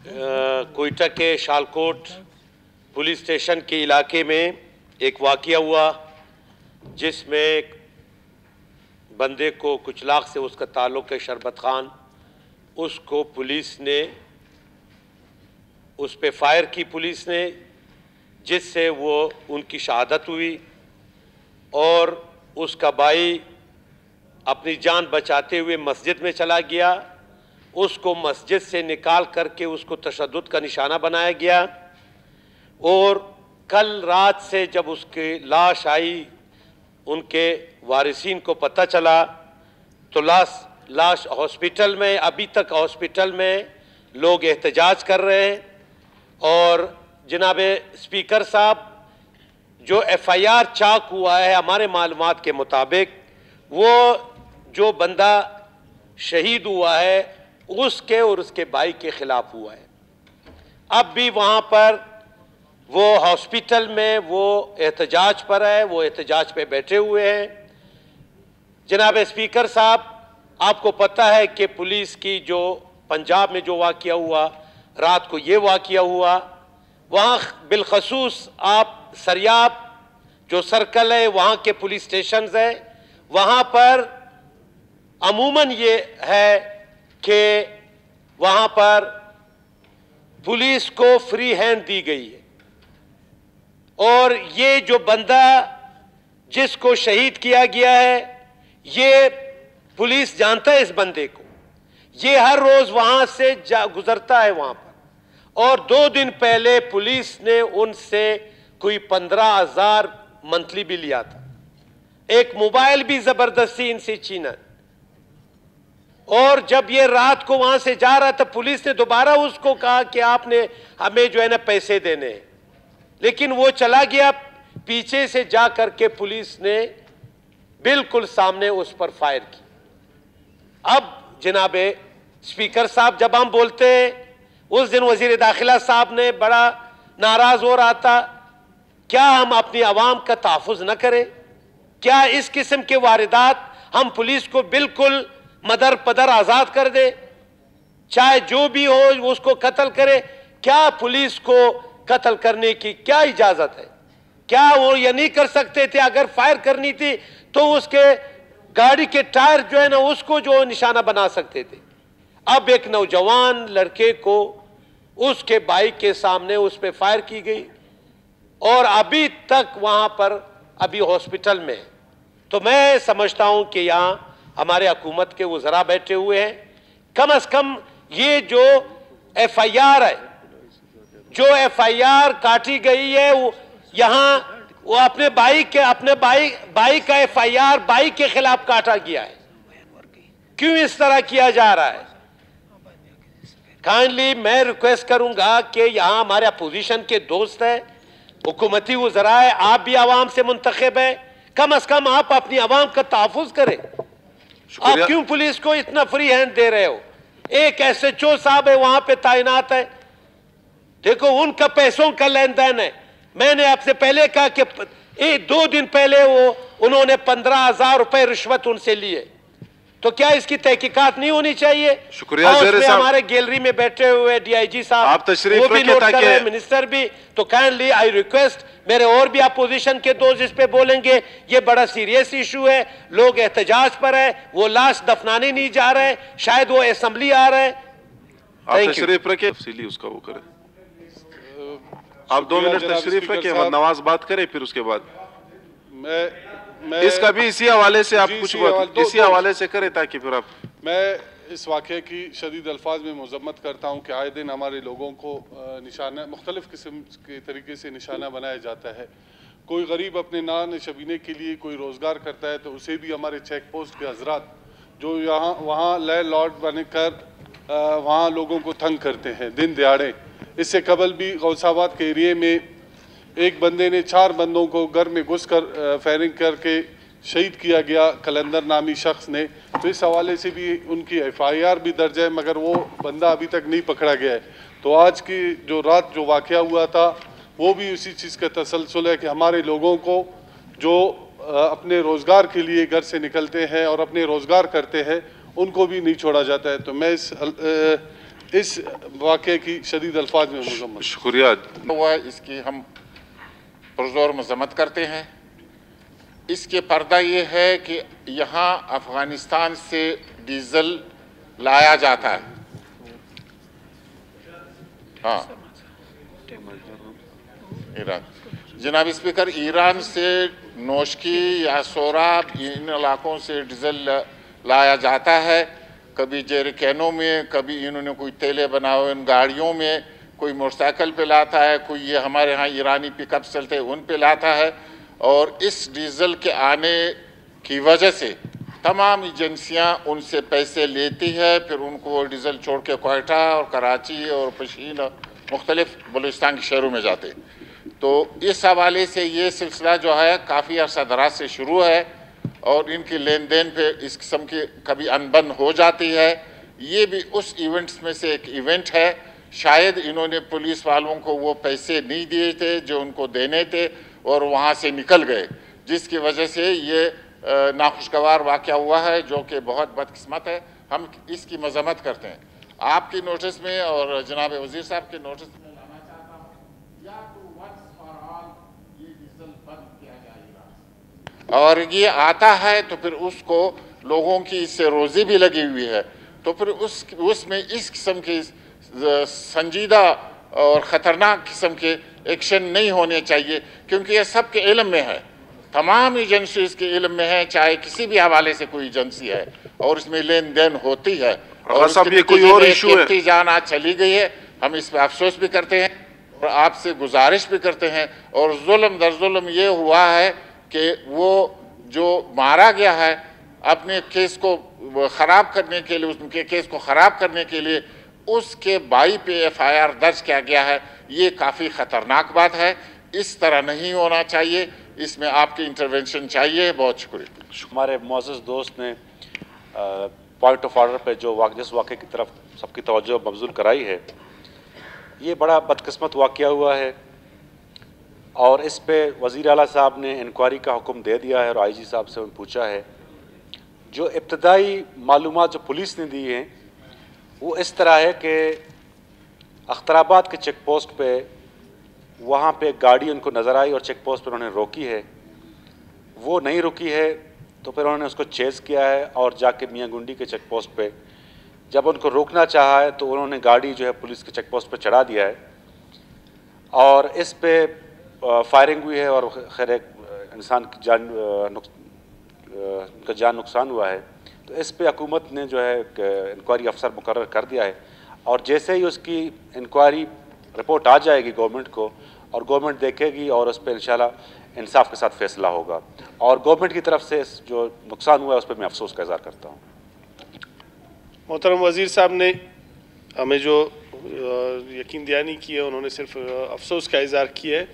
कोयटा के Sialkot police station के इलाके में एक वाक़या हुआ जिसमें एक बंदे को कुचलाक से उसका ताल्लुक़ है शरबत खान, उसको पुलिस ने उस पे फायर की पुलिस ने, जिससे वो उनकी शहादत हुई और उसका भाई अपनी जान बचाते हुए मस्जिद में चला गया। उसको मस्जिद से निकाल करके उसको तशद्दुद का निशाना बनाया गया और कल रात से जब उसकी लाश आई, उनके वारिसीन को पता चला तो लाश हॉस्पिटल में, अभी तक हॉस्पिटल में लोग एहतजाज कर रहे हैं। और जनाब स्पीकर साहब, जो FIR चाक हुआ है हमारे मालूमात के मुताबिक, वो जो बंदा शहीद हुआ है उसके और उसके भाई के खिलाफ हुआ है। अब भी वहाँ पर वो हॉस्पिटल में वो एहतजाज पर है, वो एहतजाज पे बैठे हुए हैं। जनाब स्पीकर साहब, आपको पता है कि पुलिस की जो पंजाब में जो वाक़या हुआ, रात को ये वाक़या हुआ, वहाँ बिलखसूस आप सरियाब जो सर्कल है, वहाँ के पुलिस स्टेशन है, वहाँ पर अमूमन ये है कि वहाँ पर पुलिस को फ्री हैंड दी गई है और ये जो बंदा जिसको शहीद किया गया है, ये पुलिस जानता है इस बंदे को, ये हर रोज वहाँ से गुजरता है वहाँ पर। और 2 दिन पहले पुलिस ने उनसे कोई 15,000 मंथली भी लिया था, एक मोबाइल भी जबरदस्ती इनसे छीना। और जब ये रात को वहां से जा रहा था, पुलिस ने दोबारा उसको कहा कि आपने हमें जो है ना पैसे देने हैं, लेकिन वो चला गया। पीछे से जा करके पुलिस ने बिल्कुल सामने उस पर फायर की। अब जनाब स्पीकर साहब, जब हम बोलते हैं, उस दिन वजीर दाखिला साहब ने बड़ा नाराज हो रहा था, क्या हम अपनी आवाम का तहफ़्फ़ुज़ न करें? क्या इस किस्म के वारदात हम पुलिस को बिल्कुल मदर पदर आजाद कर दे, चाहे जो भी हो उसको कत्ल करे? क्या पुलिस को कत्ल करने की क्या इजाजत है? क्या वो ये नहीं कर सकते थे? अगर फायर करनी थी तो उसके गाड़ी के टायर जो है ना उसको जो निशाना बना सकते थे। अब एक नौजवान लड़के को उसके बाइक के सामने उस पर फायर की गई और अभी तक वहां पर अभी हॉस्पिटल में। तो मैं समझता हूं कि यहाँ हमारे हुकूमत के वज़रा बैठे हुए हैं, कम से कम ये जो FIR है, जो FIR काटी गई है, वो यहाँ वो अपने भाई का FIR भाई के खिलाफ काटा गया है। क्यों इस तरह किया जा रहा है? काइंडली मैं रिक्वेस्ट करूंगा कि यहाँ हमारे अपोजिशन के दोस्त हैं, हुकूमती वज़रा है, आप भी आवाम से मुंतखब है, कम से कम आप अपनी आवाम का तहफ़्फ़ुज़ करें। आप क्यों पुलिस को इतना फ्री हैंड दे रहे हो? एक SHO साहब है वहां पे तैनात है, देखो उनका पैसों का लेन देन है। मैंने आपसे पहले कहा कि 2 दिन पहले उन्होंने 15,000 रुपए रिश्वत उनसे लिए, तो क्या इसकी तहकीकात नहीं होनी चाहिए? शुक्रिया हमारे गैलरी में बैठे हुए DIG साहब, आप तशरीफ वो भी नोट कर रहे हैं, मिनिस्टर भी। तो काइंडली आई रिक्वेस्ट, मेरे और भी अपोजिशन के दोस्त इस पे बोलेंगे, ये बड़ा सीरियस इशू है, लोग एहतजाज पर है, वो लाश दफनाने नहीं जा रहे, शायद वो असेंबली आ रहे हैं। आप तशरीफ रखे, तफसीली उसका वो करें। आप 2 मिनट तशरीफ रखे, नवाज बात करें, फिर उसके बाद मैं इसका भी इसी हवाले से आप कुछ इसी हवाले से करें ताकि फिर आप। मैं इस वाक़े की शदीद अल्फाज में मज़म्मत करता हूँ कि आए दिन हमारे लोगों को निशाना मुख्तलिफ़ किस्म के तरीके से निशाना बनाया जाता है। कोई गरीब अपने नान शबीने के लिए कोई रोज़गार करता है तो उसे भी हमारे चेक पोस्ट के हजरात जो वहाँ लैंड लॉर्ड बनकर वहाँ लोगों को तंग करते हैं दिन दिहाड़े। इससे कबल भी गौसाबाद के एरिए में एक बंदे ने 4 बंदों को घर में घुस कर फायरिंग करके शहीद किया गया, कलंदर नामी शख्स ने। तो इस हवाले से भी उनकी FIR भी दर्ज है, मगर वो बंदा अभी तक नहीं पकड़ा गया है। तो आज की जो रात जो वाक़या हुआ था वो भी उसी चीज़ का तसलसल है कि हमारे लोगों को जो अपने रोज़गार के लिए घर से निकलते हैं और अपने रोज़गार करते हैं उनको भी नहीं छोड़ा जाता है। तो मैं इस इस वाक़े की शदीद अल्फाज में मज़म्मत। शुक्रिया। हुआ इसकी हम पुरज़ोर मज़म्मत करते हैं। इसके पर्दा ये है कि यहाँ अफ़गानिस्तान से डीज़ल लाया जाता है। हाँ, ईरान, जनाब स्पीकर, ईरान से नोशकी या सोराब इन इलाकों से डीज़ल लाया जाता है। कभी जेरिकैनों में, कभी इन्होंने कोई तेले बनाए हुए इन गाड़ियों में, कोई मोटरसाइकिल पे लाता है, कोई ये हमारे यहाँ ईरानी पिकअप चलते हैं उन पे लाता है। और इस डीज़ल के आने की वजह से तमाम एजेंसियाँ उनसे पैसे लेती है, फिर उनको डीज़ल छोड़ के क्वेटा और कराची और पशीन मुख्तलिफ बलूचिस्तान के शहरों में जाते। तो इस हवाले से ये सिलसिला जो है काफ़ी अरसा दराज से शुरू है और इनकी लेन देन पे इस किस्म की कभी अनबन हो जाती है। ये भी उस इवेंट्स में से एक इवेंट है। शायद इन्होंने पुलिस वालों को वो पैसे नहीं दिए थे जो उनको देने थे और वहाँ से निकल गए, जिसकी वजह से ये नाखुशगवार वाक़या हुआ है, जो कि बहुत बदकिस्मत है। हम इसकी मज़म्मत करते हैं। आपकी नोटिस में और जनाब वज़ीर साहब के नोटिस में लाना चाहता हूँ, या तो वंस फॉर ऑल ये डीजल बंद किया जाएगा, और ये आता है तो फिर उसको लोगों की इससे रोज़ी भी लगी हुई है, तो फिर उसमें इस किस्म की संजीदा और ख़तरनाक किस्म के एक्शन नहीं होने चाहिए, क्योंकि ये सब के इल्म में है, तमाम एजेंसीज के इल्म में है, चाहे किसी भी हवाले से कोई एजेंसी है और इसमें लेन देन होती है। और ये कोई और इशू है, जान आज चली गई है। हम इस पर अफसोस भी करते हैं और आपसे गुजारिश भी करते हैं। और जुल्म दर जुल्म ये हुआ है कि वो जो मारा गया है अपने केस को ख़राब करने के लिए, उसके केस को ख़राब करने के लिए उसके भाई पे FIR दर्ज किया गया है। ये काफ़ी ख़तरनाक बात है, इस तरह नहीं होना चाहिए, इसमें आपकी इंटरवेंशन चाहिए। बहुत शुक्रिया। हमारे मोअज़्ज़ज़ दोस्त ने पॉइंट ऑफ ऑर्डर पे जो जिस वाक़े की तरफ सबकी तवज्जो मबज़ूल कराई है, ये बड़ा बदकिस्मत वाक़या हुआ है और इस पे वज़ीर आला साहब ने इंक्वायरी का हुक्म दे दिया है और IG साहब से उन्होंने पूछा है। जो इब्तदाई मालूमात जो पुलिस ने दी हैं वो इस तरह है कि अख्तराबाद के चेक पोस्ट पे वहाँ पे गाड़ी उनको नज़र आई और चेक पोस्ट पर उन्होंने रोकी है, वो नहीं रुकी है तो फिर उन्होंने उसको चेज़ किया है और जाके मियाँ गुंडी के चेक पोस्ट पे जब उनको रोकना चाहा है तो उन्होंने गाड़ी जो है पुलिस के चेक पोस्ट पे चढ़ा दिया है और इस पे फायरिंग हुई है और खैर एक इंसान की जान नुकसान हुआ है। तो इस पे हुकूमत ने जो है इंक्वायरी अफसर मुकर्रर कर दिया है और जैसे ही उसकी इंक्वायरी रिपोर्ट आ जाएगी गवर्नमेंट को और गवर्नमेंट देखेगी और उस पर इंशाल्लाह इंसाफ के साथ फैसला होगा। और गवर्नमेंट की तरफ से जो नुकसान हुआ है उस पर मैं अफसोस का इज़हार करता हूँ। मोहतरम वज़ीर साहब ने हमें जो यकीन दहानी की है, उन्होंने सिर्फ अफसोस का इज़हार किया है।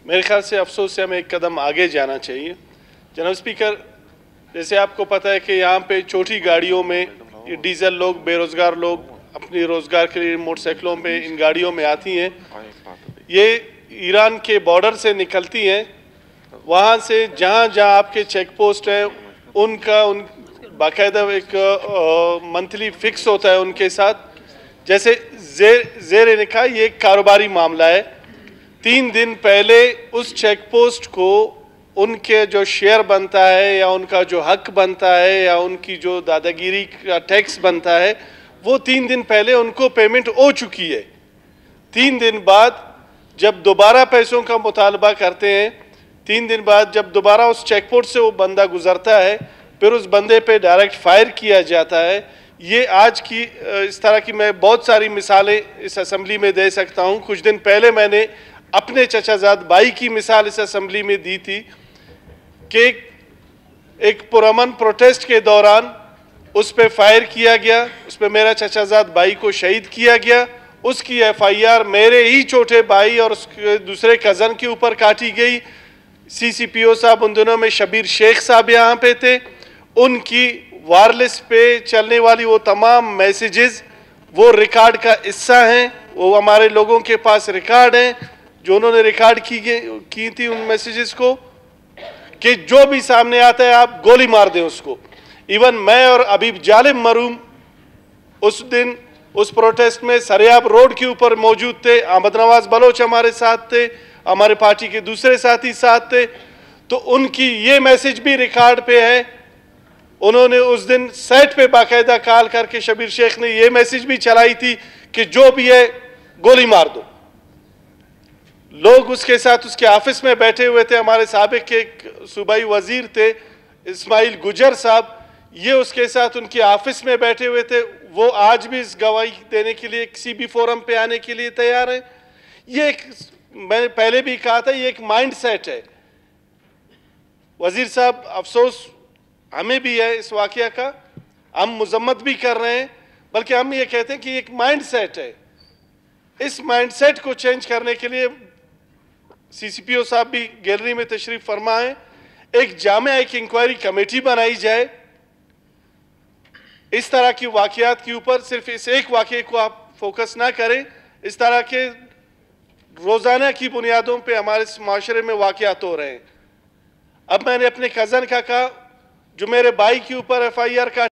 मेरे ख्याल से अफसोस से हमें एक कदम आगे जाना चाहिए। जनाब स्पीकर, जैसे आपको पता है कि यहाँ पे छोटी गाड़ियों में डीजल लोग, बेरोज़गार लोग अपनी रोज़गार के लिए मोटरसाइकिलों पे इन गाड़ियों में आती हैं। ये ईरान के बॉर्डर से निकलती हैं, वहाँ से जहाँ जहाँ आपके चेक पोस्ट हैं उनका बाकायदा एक मंथली फिक्स होता है उनके साथ। जैसे ज़ेर निकाह ये एक कारोबारी मामला है। 3 दिन पहले उस चेक पोस्ट को उनके जो शेयर बनता है या उनका जो हक बनता है या उनकी जो दादागिरी का टैक्स बनता है वो 3 दिन पहले उनको पेमेंट हो चुकी है। 3 दिन बाद जब दोबारा पैसों का मुतालबा करते हैं, 3 दिन बाद जब दोबारा उस चेक पोस्ट से वो बंदा गुजरता है फिर उस बंदे पे डायरेक्ट फायर किया जाता है। ये आज की इस तरह की मैं बहुत सारी मिसालें इस असेंबली में दे सकता हूँ। कुछ दिन पहले मैंने अपने चचाजाद भाई की मिसाल इस असेंबली में दी थी कि एक पुरअमन प्रोटेस्ट के दौरान उस पर फायर किया गया, उस पर मेरा चचाजाद भाई को शहीद किया गया। उसकी FIR मेरे ही छोटे भाई और उसके दूसरे कज़न के ऊपर काटी गई। CCPO साहब उन दिनों में शबीर शेख साहब यहाँ पे थे। उनकी वायरलेस पे चलने वाली वो तमाम मैसेजेस वो रिकॉर्ड का हिस्सा हैं, वो हमारे लोगों के पास रिकॉर्ड हैं जो उन्होंने रिकॉर्ड की थी उन मैसेजेस को कि जो भी सामने आता है आप गोली मार दें उसको। इवन मैं और अबीब जालिम मरूम उस दिन उस प्रोटेस्ट में सरियाब रोड के ऊपर मौजूद थे। अहमद नवाज बलोच हमारे साथ थे, हमारे पार्टी के दूसरे साथी साथ थे। तो उनकी ये मैसेज भी रिकॉर्ड पे है। उन्होंने उस दिन सेट पे बाकायदा कॉल करके शबीर शेख ने ये मैसेज भी चलाई थी कि जो भी है गोली मार दो। लोग उसके साथ उसके ऑफिस में बैठे हुए थे। हमारे साबिक के सूबाई वजीर थे इस्माइल गुजर साहब, ये उसके साथ उनके ऑफिस में बैठे हुए थे। वो आज भी इस गवाही देने के लिए किसी भी फोरम पे आने के लिए तैयार हैं। ये एक, मैंने पहले भी कहा था, ये एक माइंड सेट है। वजीर साहब, अफसोस हमें भी है इस वाकया का, हम मजम्मत भी कर रहे हैं, बल्कि हम ये कहते हैं कि एक माइंड सेट है। इस माइंड सेट को चेंज करने के लिए सीसीपीओ साहब भी गैलरी में तशरीफ फरमा है। एक जामे एक इंक्वायरी कमेटी बनाई जाए। इस तरह की वाकयात के ऊपर सिर्फ इस एक वाकये को आप फोकस ना करें। इस तरह के रोजाना की बुनियादों पे हमारे माशरे में वाकयात हो रहे हैं। अब मैंने अपने कज़न का कहा, जो मेरे भाई के ऊपर FIR का